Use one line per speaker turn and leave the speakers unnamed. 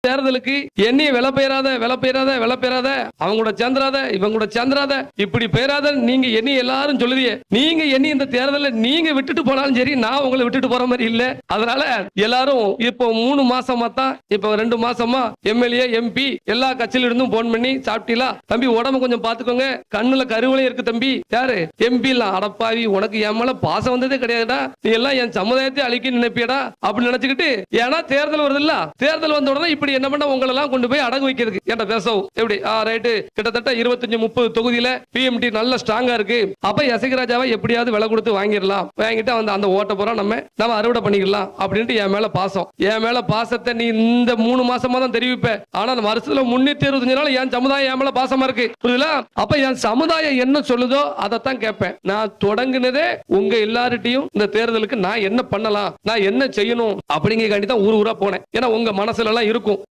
தேர்தலுக்கு என்னைய விலை பெயராத அவங்க கூட சேர்ந்துராத இவங்க கூட சேர்ந்துராத இப்படி பெயராத நீங்க என்னை எல்லாரும் சொல்லுவீங்க. நீங்க என்னை இந்த தேர்தலில் நீங்க விட்டுட்டு போனாலும் சரி, நான் உங்களை விட்டுட்டு போற மாதிரி இல்ல. அதனால எல்லாரும் இப்போ 3 மாசமா தான், இப்போ 2 மாசமா எம்எல்ஏ எம்பி எல்லா கட்சியில இருந்தும் போன் பண்ணி சாப்பிட்டீங்களா தம்பி, உடம்பு கொஞ்சம் பாத்துக்கோங்க, கண்ணுல கருவளையும் இருக்கு தம்பி. யாரு எம்பி எல்லாம் அடப்பாவி, உனக்கு என் மேல பாசம் வந்ததே கிடையாதுடா, நீ எல்லாம் என் சமுதாயத்தை அழிக்க நினைப்பியடா அப்படின்னு நினைச்சுக்கிட்டு, ஏன்னா தேர்தல் வருது இல்ல, தேர்தல் வந்த உடனே இப்படி என்ன பண்ண உங்களை எல்லாம் கொண்டு போய் அடகு வைக்கிறதுக்கு என்கிட்ட பேசவும் எப்படி ரைட்டு. கிட்டத்தட்ட 25-30 தொகுதியில பிஎம்டி நல்ல ஸ்ட்ராங்கா இருக்கு. அப்ப யசகிராஜாவை எப்படியாவது விலை கொடுத்து வாங்கிடலாம், வாங்கிட்டு அந்த ஓட்ட போறோம் நம்ம அறுவடை பண்ணிக்கலாம் அப்படின்ட்டு என் மேல பாசத்தை நீ இந்த 3 மாசமா தான் தெரிவிப்ப. ஆனா அந்த வருஷத்துல 365 நாள் என் சமுதாயம் என் மேல பாசமா இருக்கு, புரியுதுல? அப்ப என் சமுதாயம் என்ன சொல்லுதோ அதைத்தான் கேட்பேன். நான் தொடங்குனதே உங்க எல்லார்ட்டையும் இந்த தேர்தலுக்கு நான் என்ன பண்ணலாம், நான் என்ன செய்யணும் அப்படிங்கிறதுக்காண்டி தான் ஊர் ஊரா போனேன். ஏன்னா உங்க மனசுல எல்லாம் இருக்கும்